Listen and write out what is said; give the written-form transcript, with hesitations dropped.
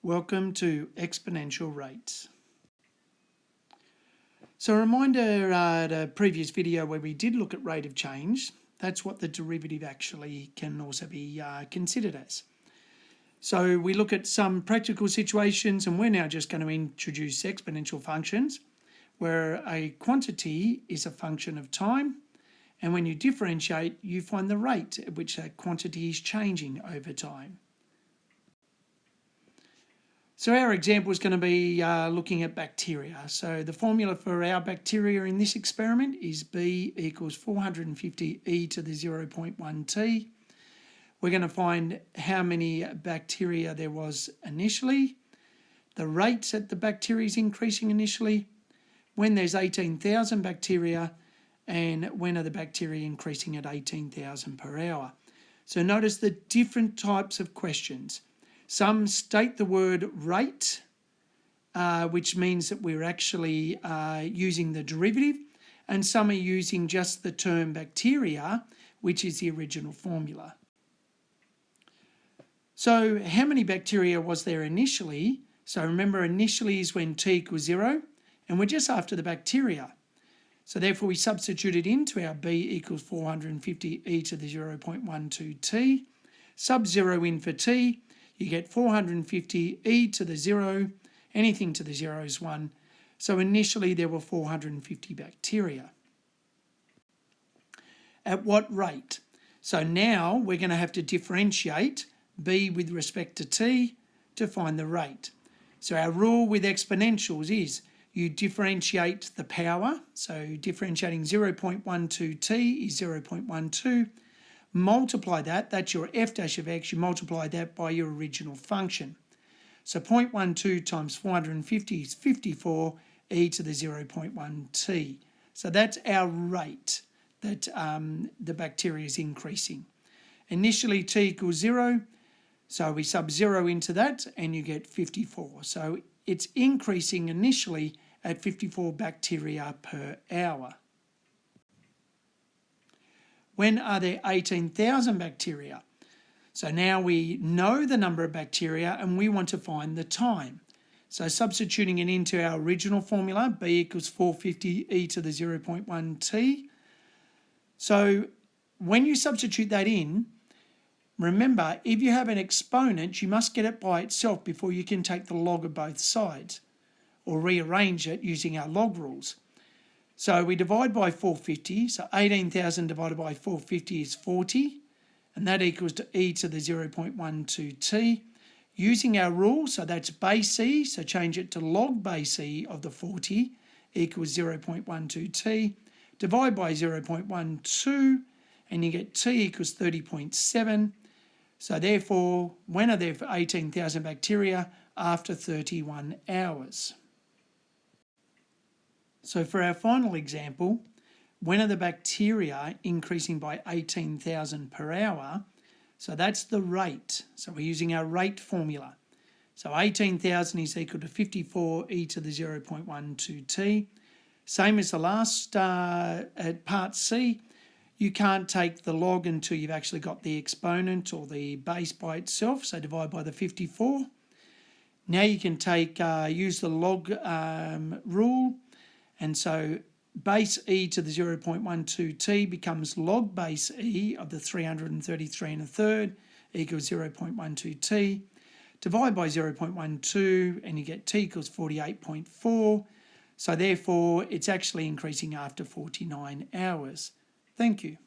Welcome to Exponential Rates. So a reminder at a previous video where we did look at rate of change, that's what the derivative actually can also be considered as. So we look at some practical situations, and we're now just going to introduce exponential functions where a quantity is a function of time, and when you differentiate you find the rate at which that quantity is changing over time. So our example is going to be looking at bacteria. So the formula for our bacteria in this experiment is B equals 450 e to the 0.1 t. We're going to find how many bacteria there was initially, the rates that the bacteria is increasing initially, when there's 18,000 bacteria, and when are the bacteria increasing at 18,000 per hour. So notice the different types of questions. Some state the word rate, which means that we're actually using the derivative, and some are using just the term bacteria, which is the original formula. So how many bacteria was there initially? So remember, initially is when t equals 0, and we're just after the bacteria. So therefore we substitute it into our b equals 450 e to the 0.12 t, sub 0 in for t, you get 450 e to the 0, anything to the 0 is 1. So initially there were 450 bacteria. At what rate? So now we're going to have to differentiate b with respect to t to find the rate. So our rule with exponentials is you differentiate the power. So differentiating 0.12 t is 0.12. Multiply that, that's your f dash of x, you multiply that by your original function. So 0.12 times 450 is 54 e to the 0.1 t. So that's our rate that the bacteria is increasing. Initially t equals 0, so we sub 0 into that and you get 54. So it's increasing initially at 54 bacteria per hour. When are there 18,000 bacteria? So now we know the number of bacteria and we want to find the time. So substituting it into our original formula, b equals 450 e to the 0.1 t. So when you substitute that in, remember, if you have an exponent, you must get it by itself before you can take the log of both sides or rearrange it using our log rules. So we divide by 450, so 18,000 divided by 450 is 40, and that equals to e to the 0.12 t. Using our rule, so that's base e, so change it to log base e of the 40 equals 0.12 t. Divide by 0.12, and you get t equals 30.7. So therefore, when are there 18,000 bacteria? After 31 hours. So for our final example, when are the bacteria increasing by 18,000 per hour? So that's the rate. So we're using our rate formula. So 18,000 is equal to 54 e to the 0.12 t. Same as the last at part C, you can't take the log until you've actually got the exponent or the base by itself, so divide by the 54. Now you can use the log rule, and so base e to the 0.12 t becomes log base e of the 333 1/3 equals 0.12 t. Divide by 0.12 and you get t equals 48.4. So therefore it's actually increasing after 49 hours. Thank you.